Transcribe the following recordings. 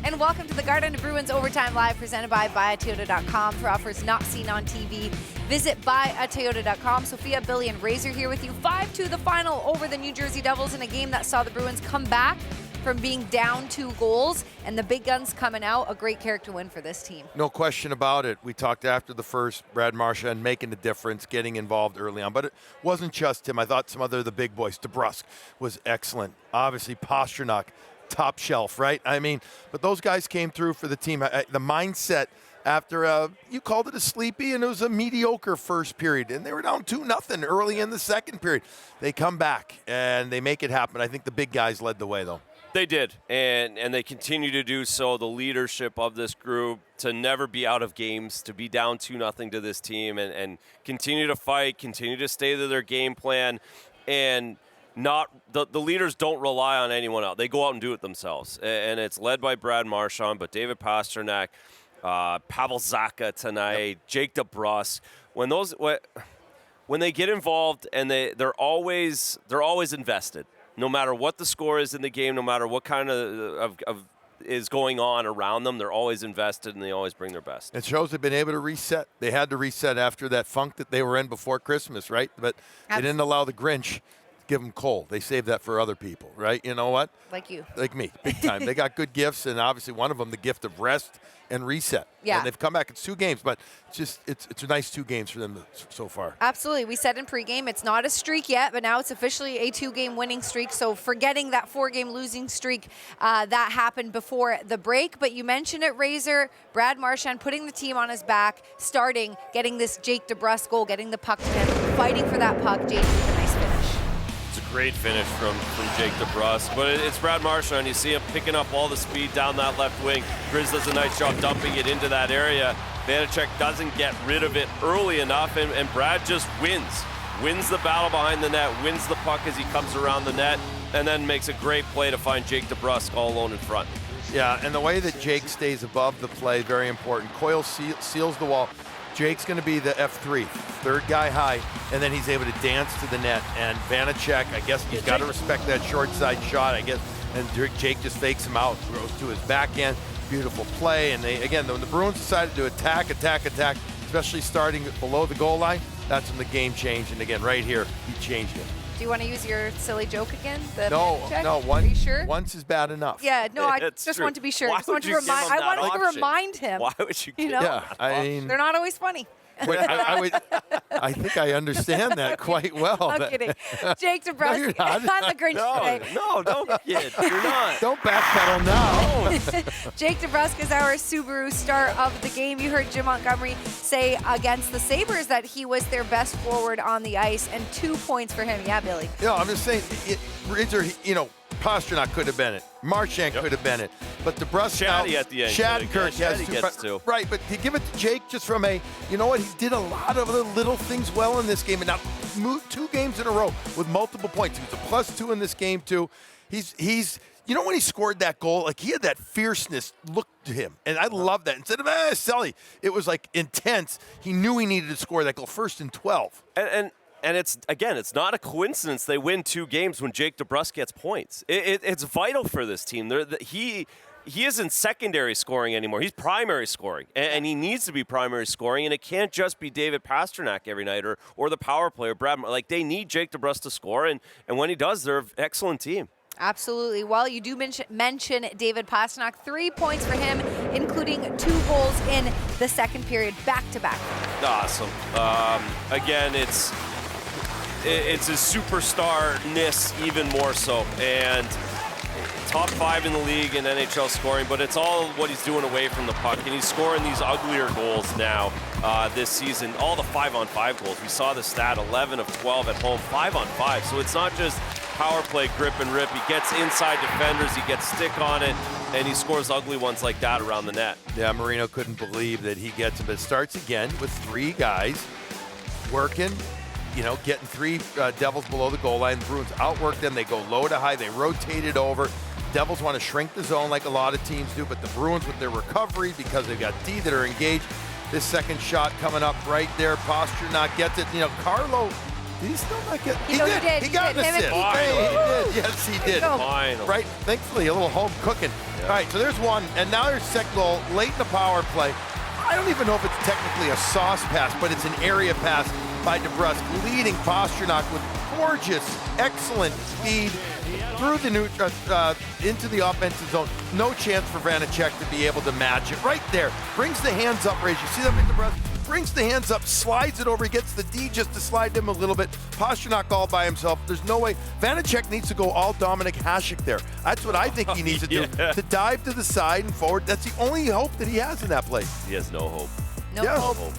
And welcome to the Garden of Bruins Overtime Live, presented by BuyAToyota.com. For offers not seen on TV, visit BuyAToyota.com. Sophia, Billy, and Razor here with you. 5-2 the final over the New Jersey Devils in a game that saw the Bruins come back from being down 2 goals, and the big guns coming out. A great character win for this team. No question about it. We talked after the first, Brad Marchand making the difference, getting involved early on. But it wasn't just him. I thought some other of the big boys, DeBrusk was excellent. Obviously, Pastrnak, top shelf, right? I mean, but those guys came through for the team. The mindset after, you called it a sleepy, and it was a mediocre first period. And they were down 2-0 early in the second period. They come back, and they make it happen. I think the big guys led the way, though. They did, and they continue to do so. The leadership of this group to never be out of games, to be down 2-0 to this team, and continue to fight, continue to stay to their game plan, and not the leaders don't rely on anyone else. They go out and do it themselves, and it's led by Brad Marchand, but David Pastrnak, Pavel Zacha tonight, Jake DeBrusk. When they get involved, and they're always invested. No matter what the score is in the game, no matter what kind of is going on around them, they're always invested and they always bring their best. It shows they've been able to reset. They had to reset after that funk that they were in before Christmas, right? But they didn't allow the Grinch to give them coal. They saved that for other people, right? You know what? Like you. Like me, big time. They got good gifts, and obviously one of them, the gift of rest and reset. Yeah. And they've come back. It's 2 games, but it's a nice 2 games for them so far. Absolutely. We said in pregame it's not a streak yet, but now it's officially a 2-game winning streak. So forgetting that 4-game losing streak that happened before the break. But you mentioned it, Razor, Brad Marchand putting the team on his back, starting, getting this Jake DeBrusk goal, getting the puck to him, fighting for that puck. Jake with a nice finish. Great finish from Jake DeBrusk, but it's Brad Marchand. You see him picking up all the speed down that left wing. Grizz does a nice job dumping it into that area. Vanacek doesn't get rid of it early enough, and Brad just wins the battle behind the net, wins the puck as he comes around the net, and then makes a great play to find Jake DeBrusk all alone in front. Yeah, and the way that Jake stays above the play, very important. Coyle seals the wall. Jake's going to be the F3, third guy high, and then he's able to dance to the net. And Vanacek, I guess he's got to respect that short side shot, I guess. And Jake just fakes him out, goes to his backhand. Beautiful play. And when the Bruins decided to attack, especially starting below the goal line, that's when the game changed. And again, right here, he changed it. Do you want to use your silly joke again? No. Are you sure? Once is bad enough. Yeah, no, I It's just true. want to be sure. Why I wanted would you give him that to option? remind him. Why would you give know? Yeah, I mean, They're not always funny. I think I understand that quite well. I'm kidding. Jake DeBrusk. No, you're not. I'm the Grinch today. No, don't kid. You're not. Don't backpedal now. Jake DeBrusk is our Subaru star of the game. You heard Jim Montgomery say against the Sabres that he was their best forward on the ice, and 2 points for him. Yeah, Billy. I'm just saying, Pastrnak could have been it. Marchand could have been it. But DeBrusk Shatty at the end. Shattenkirk has Shatty gets 2. Right, but to give it to Jake just from he did a lot of the little things well in this game. And now 2 games in a row with multiple points. He was a +2 in this game, too. He's when he scored that goal, like he had that fierceness look to him. And I love that. Instead of, silly, it was like intense. He knew he needed to score that goal first and 12. And it's not a coincidence they win 2 games when Jake DeBrusk gets points. It's vital for this team. He isn't secondary scoring anymore. He's primary scoring, and he needs to be primary scoring. And it can't just be David Pastrnak every night or the power play or Brad. Like they need Jake DeBrusk to score, and when he does, they're an excellent team. Absolutely. Well, you do mention David Pastrnak. 3 points for him, including 2 goals in the second period, back-to-back. Awesome. Again, it's his superstar-ness even more so. And top 5 in the league in NHL scoring, but it's all what he's doing away from the puck. And he's scoring these uglier goals now this season. All the 5-on-5 goals. We saw the stat, 11 of 12 at home, 5-on-5. So it's not just power play, grip and rip. He gets inside defenders, he gets stick on it, and he scores ugly ones like that around the net. Yeah, Marino couldn't believe that he gets him. But it starts again with 3 guys working, getting 3 Devils below the goal line. The Bruins outwork them. They go low to high. They rotate it over. Devils want to shrink the zone like a lot of teams do, but the Bruins with their recovery, because they've got D that are engaged. This second shot coming up right there. Pastrnak gets it. Carlo, did he still not get? He did. He got an assist. He did. Yes, he did. Finally. Right. Thankfully, a little home cooking. All right, so there's one, and now there's second goal late in the power play. I don't even know if it's technically a sauce pass, but it's an area pass by DeBrusk, leading Pastrnak with gorgeous, excellent speed through the into the offensive zone. No chance for Vanacek to be able to match it. Right there, brings the hands up, Ray. You see that, DeBrusk? Brings the hands up, slides it over, he gets the D just to slide him a little bit. Pastrnak all by himself. There's no way. Vanacek needs to go all Dominic Hasek there. That's what I think he needs to do, to dive to the side and forward. That's the only hope that he has in that play. He has no hope. No hope.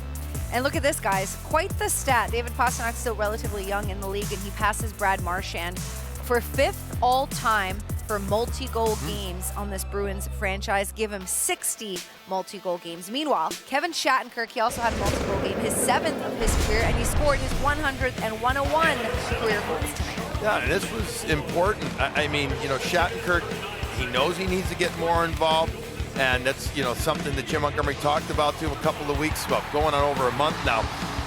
And look at this, guys. Quite the stat. David Pastrnak's still relatively young in the league, and he passes Brad Marchand for 5th all-time for multi-goal games on this Bruins franchise. Give him 60 multi-goal games. Meanwhile, Kevin Shattenkirk, he also had a multi-goal game, his 7th of his career, and he scored his 100th and 101 career goals tonight. Yeah, and this was important. I mean, you know, Shattenkirk, he knows he needs to get more involved, and that's, you know, something that Jim Montgomery talked about to him a couple of weeks ago, going on over a month now.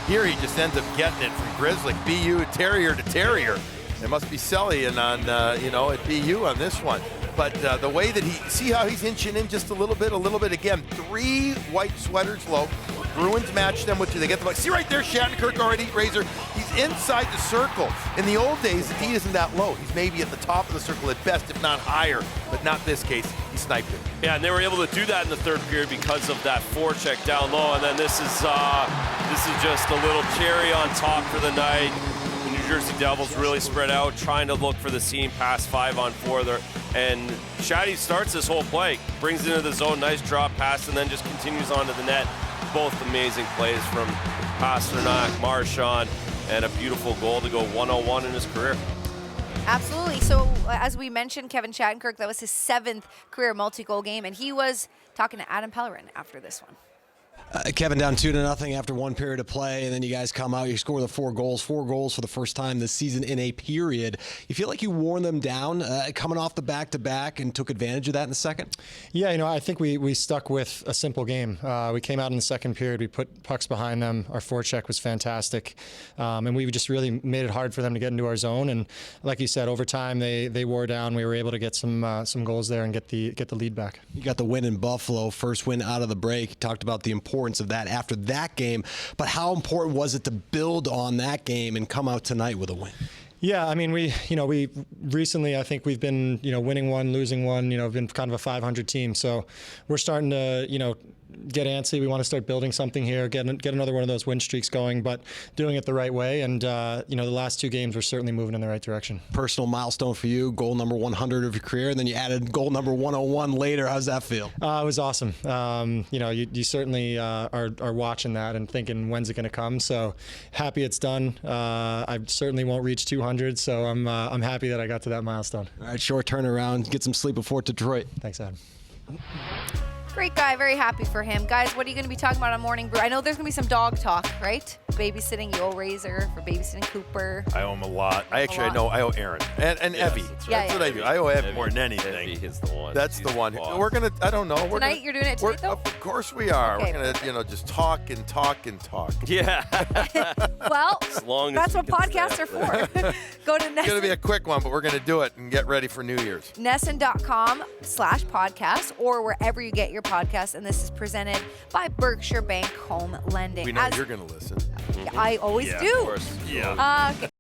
Here he just ends up getting it from Grizzly, BU terrier to terrier. It must be Selly and on, you know, at BU on this one. But the way that see how he's inching in just a little bit again. 3 white sweaters low. Bruins match them with 2. They get the puck. See right there, Shattenkirk already, Razor. He's inside the circle. In the old days, the D isn't that low. He's maybe at the top of the circle at best, if not higher. But not this case. He sniped it. Yeah, and they were able to do that in the third period because of that forecheck down low. And then this is just a little cherry on top for the night. The New Jersey Devils really spread out, trying to look for the seam pass 5-on-4 there. And Shatty starts this whole play, brings it into the zone, nice drop pass, and then just continues onto the net. Both amazing plays from Pastrnak, Marchand, and a beautiful goal to go 101 in his career. Absolutely. So as we mentioned, Kevin Shattenkirk, that was his 7th career multi-goal game, and he was talking to Adam Pellerin after this one. Kevin down 2-0 after 1 period of play, and then you guys come out, you score the 4 goals for the first time this season in a period. You feel like you wore them down coming off the back-to-back and took advantage of that in the second? Yeah, you know, I think we stuck with a simple game. We came out in the second period, we put pucks behind them, our forecheck was fantastic, and we just really made it hard for them to get into our zone. And like you said, over time they wore down. We were able to get some goals there and get the lead back. You got the win in Buffalo, first win out of the break. You talked about the importance of that after that game, but how important was it to build on that game and come out tonight with a win? Yeah, I mean, we recently, I think we've been, winning 1, losing 1, been kind of a 500 team. So we're starting to, get antsy. We want to start building something here, get another one of those win streaks going, but doing it the right way. And, the last 2 games, we're certainly moving in the right direction. Personal milestone for you, goal number 100 of your career, and then you added goal number 101 later. How's that feel? It was awesome. You certainly are watching that and thinking, when's it going to come? So happy it's done. I certainly won't reach 200, so I'm happy that I got to that milestone. All right, short turnaround. Get some sleep before Detroit. Thanks, Adam. Great guy, very happy for him. Guys, what are you going to be talking about on Morning Brew? I know there's going to be some dog talk, right? Babysitting, you owe Razor for babysitting Cooper. I owe him a lot. I owe Aaron and Evie. That's what I do. I owe Evie more than anything. Evie is the one. That's the one. We're going to, I don't know. Tonight, you're doing it tonight, though? Of course we are. Okay. We're going to, just talk and talk and talk. Yeah. Well, that's what we can podcasts stay are for. Go to Nesson. It's going to be a quick one, but we're going to do it and get ready for New Year's. Nesson.com/podcast or wherever you get your podcasts. And this is presented by Berkshire Bank Home Lending. We know you're going to listen. I always do. Of course. Yeah. Okay.